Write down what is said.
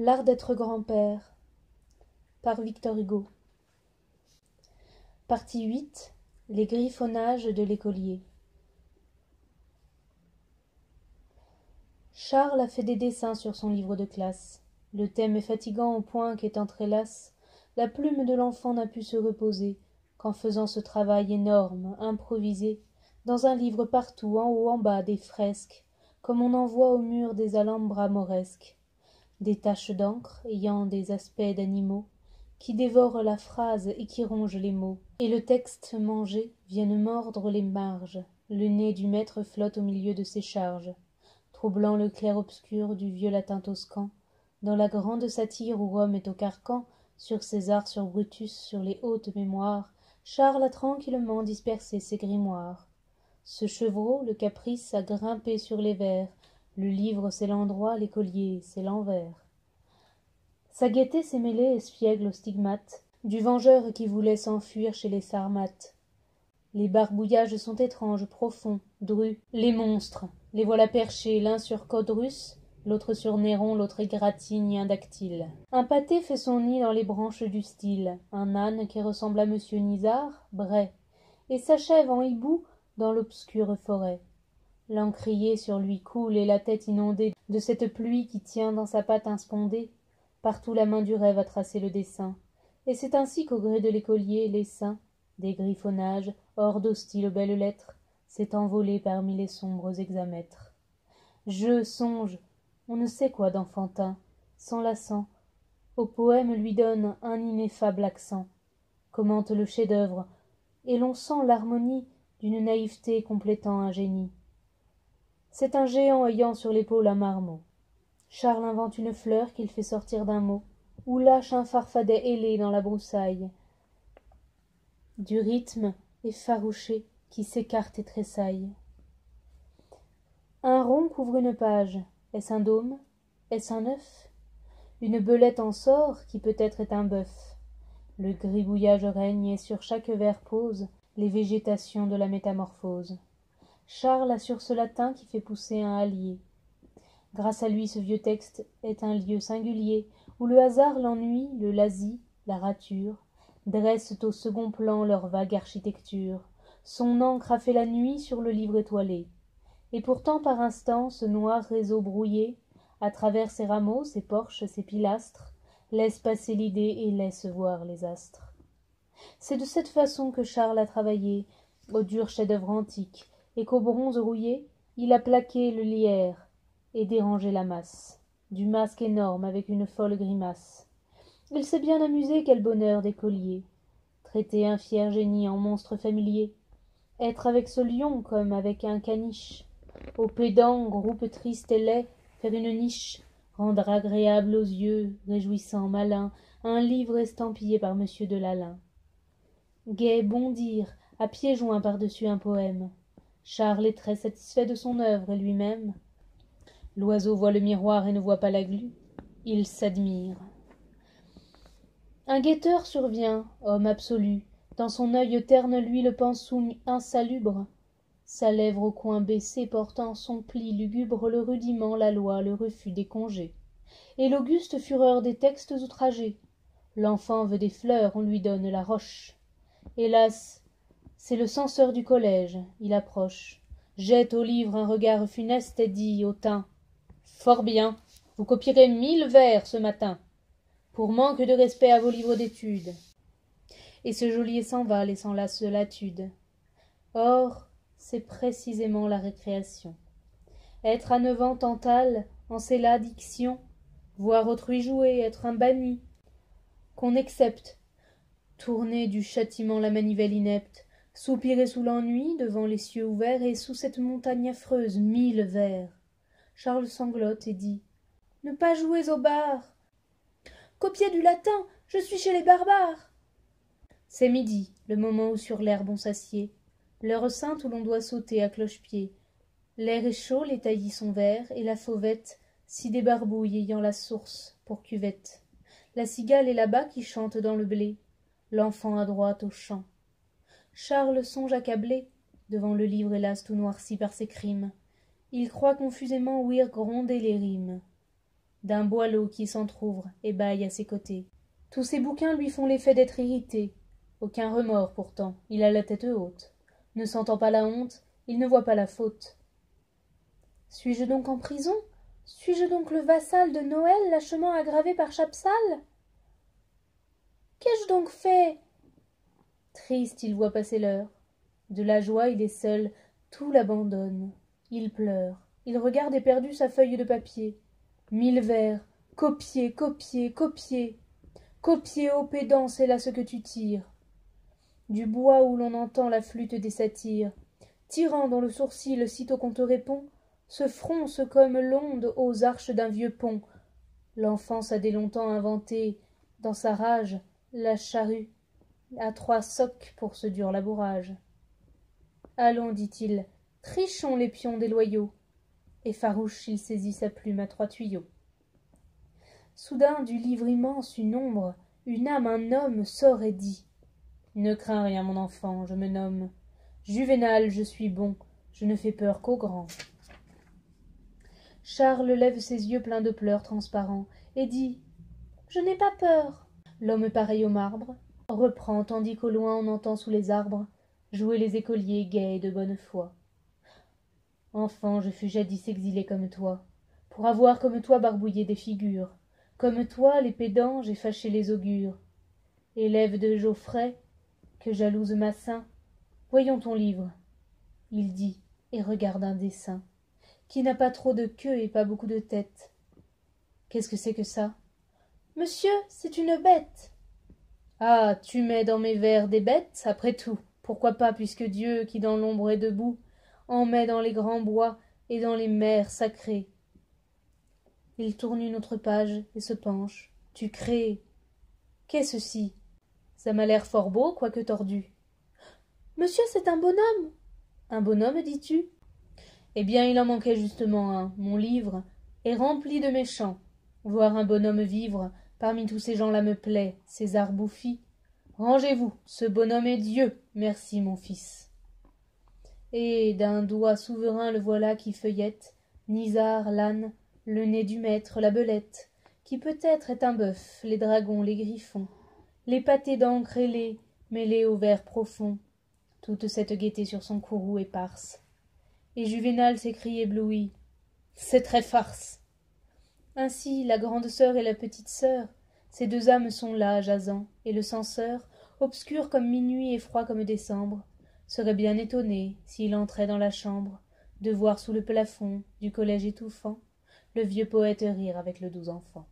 L'art d'être grand-père par Victor Hugo. Partie 8. Les griffonnages de l'écolier. Charles a fait des dessins sur son livre de classe. Le thème est fatigant au point qu'étant hélas, la plume de l'enfant n'a pu se reposer qu'en faisant ce travail énorme, improvisé, dans un livre partout, en haut, en bas, des fresques, comme on en voit au mur des Alhambras mauresques. Des taches d'encre ayant des aspects d'animaux, qui dévorent la phrase et qui rongent les mots. Et le texte mangé viennent mordre les marges. Le nez du maître flotte au milieu de ses charges, troublant le clair-obscur du vieux latin toscan, dans la grande satire où Rome est au carcan, sur César, sur Brutus, sur les hautes mémoires, Charles a tranquillement dispersé ses grimoires. Ce chevreau, le caprice, a grimpé sur les vers. Le livre, c'est l'endroit, l'écolier, c'est l'envers. Sa gaieté s'est mêlée, espiègle, aux stigmates du vengeur qui voulait s'enfuir chez les Sarmates. Les barbouillages sont étranges, profonds, drus. Les monstres, les voilà perchés, l'un sur Codrus, l'autre sur Néron, l'autre égratigne un dactyle. Un pâté fait son nid dans les branches du style, un âne qui ressemble à monsieur Nisard, Bray, et s'achève en hibou dans l'obscure forêt. L'encrier sur lui coule et la tête inondée de cette pluie qui tient dans sa patte inspondée. Partout la main du rêve a tracé le dessin, et c'est ainsi qu'au gré de l'écolier, l'essaim des griffonnages, hors d'hostiles aux belles lettres, s'est envolé parmi les sombres hexamètres. Jeu, songe, on ne sait quoi d'enfantin, s'enlaçant, au poème lui donne un ineffable accent, commente le chef-d'œuvre, et l'on sent l'harmonie d'une naïveté complétant un génie. C'est un géant ayant sur l'épaule un marmot. Charles invente une fleur qu'il fait sortir d'un mot, ou lâche un farfadet ailé dans la broussaille, du rythme effarouché qui s'écarte et tressaille. Un rond couvre une page. Est-ce un dôme? Est-ce un œuf? Une belette en sort qui peut-être est un bœuf. Le gribouillage règne et sur chaque vers pose les végétations de la métamorphose. Charles a sur ce latin qui fait pousser un hallier. Grâce à lui, ce vieux texte est un lieu singulier, où le hasard, l'ennui, le lasis, la rature, dressent au second plan leur vague architecture. Son encre a fait la nuit sur le livre étoilé. Et pourtant, par instants, ce noir réseau brouillé, à travers ses rameaux, ses porches, ses pilastres, laisse passer l'idée et laisse voir les astres. C'est de cette façon que Charles a travaillé, au dur chef-d'œuvre antique, et qu'au bronze rouillé, il a plaqué le lierre, et déranger la masse, du masque énorme avec une folle grimace. Il s'est bien amusé, quel bonheur d'écolier, traiter un fier génie en monstre familier, être avec ce lion comme avec un caniche, au pédant, groupe triste et laid, faire une niche, rendre agréable aux yeux, réjouissant, malin, un livre estampillé par monsieur de Lalin. Gai bondir, à pieds joints par-dessus un poème. Charles est très satisfait de son œuvre, et lui-même. L'oiseau voit le miroir et ne voit pas la glu. Il s'admire. Un guetteur survient, homme absolu. Dans son œil terne luit le pensum insalubre. Sa lèvre au coin baissé portant son pli lugubre le rudiment, la loi, le refus des congés. Et l'auguste fureur des textes outragés. L'enfant veut des fleurs, on lui donne la roche. Hélas, c'est le censeur du collège, il approche, jette au livre un regard funeste et dit au teint: Fort bien, vous copierez 1000 vers ce matin, pour manque de respect à vos livres d'études. Et ce geôlier s'en va, laissant là ce latude. Or, c'est précisément la récréation. Être à 9 ans Tantale, en c'est la diction, voir autrui jouer, être un banni, qu'on excepte, tourner du châtiment la manivelle inepte, soupirer sous l'ennui, devant les cieux ouverts, et sous cette montagne affreuse, 1000 vers. Charles sanglote et dit: Ne pas jouer au bar. Copier du latin, je suis chez les barbares. C'est midi, le moment où sur l'herbe on s'assied, l'heure sainte où l'on doit sauter à cloche-pied. L'air est chaud, les taillis sont verts, et la fauvette s'y débarbouille, ayant la source pour cuvette. La cigale est là-bas qui chante dans le blé, l'enfant à droite au champ. Charles songe accablé, devant le livre hélas tout noirci par ses crimes. Il croit confusément ouïr gronder les rimes. d'un boileau qui s'entr'ouvre et bâille à ses côtés. Tous ces bouquins lui font l'effet d'être irrité. Aucun remords pourtant, il a la tête haute. Ne sentant pas la honte, il ne voit pas la faute. Suis-je donc en prison? Suis-je donc le vassal de Noël lâchement aggravé par Chapsal? Qu'ai-je donc fait? Triste, il voit passer l'heure. De la joie, il est seul, tout l'abandonne. Il pleure, il regarde éperdu sa feuille de papier. 1000 vers, copier, copier, copier. Copier, ô pédant, c'est là ce que tu tires. Du bois où l'on entend la flûte des satyres, tirant dans le sourcil sitôt qu'on te répond, se fronce comme l'onde aux arches d'un vieux pont. L'enfance a dès longtemps inventé, dans sa rage, la charrue, à 3 socs pour ce dur labourage. Allons, dit-il, trichons les pions déloyaux. Et farouche, il saisit sa plume à 3 tuyaux. Soudain, du livre immense, une ombre, une âme, un homme sort et dit: Ne crains rien, mon enfant, je me nomme Juvénal, je suis bon, je ne fais peur qu'aux grands. Charles lève ses yeux pleins de pleurs transparents et dit: Je n'ai pas peur. L'homme pareil au marbre reprend, tandis qu'au loin on entend sous les arbres jouer les écoliers gais et de bonne foi. Enfant, je fus jadis exilé comme toi, pour avoir comme toi barbouillé des figures, comme toi les pédants j'ai fâché les augures. Élève de Geoffrey, que jalouse Massin, voyons ton livre. Il dit, et regarde un dessin, qui n'a pas trop de queue et pas beaucoup de tête. Qu'est-ce que c'est que ça? Monsieur, c'est une bête. Ah, tu mets dans mes vers des bêtes, après tout. Pourquoi pas, puisque Dieu, qui dans l'ombre est debout, en met dans les grands bois et dans les mers sacrées. Il tourne une autre page et se penche. Tu crées. Qu'est-ce ceci? Ça m'a l'air fort beau, quoique tordu. Monsieur, c'est un bonhomme. Un bonhomme, dis-tu? Eh bien, il en manquait justement un. Mon livre est rempli de méchants. Voir un bonhomme vivre parmi tous ces gens-là me plaît, César Bouffi. Rangez-vous, ce bonhomme est Dieu, merci mon fils. Et d'un doigt souverain le voilà qui feuillette, Nisard, l'âne, le nez du maître, la belette, qui peut-être est un bœuf, les dragons, les griffons, les pâtés d'encre ailés, mêlés au vert profond, toute cette gaieté sur son courroux éparse. Et Juvénal s'écrie ébloui: C'est très farce. Ainsi la grande sœur et la petite sœur, ces deux âmes sont là, jasant, et le censeur, obscur comme minuit et froid comme décembre, serait bien étonné, s'il entrait dans la chambre, de voir sous le plafond du collège étouffant le vieux poète rire avec le doux enfant.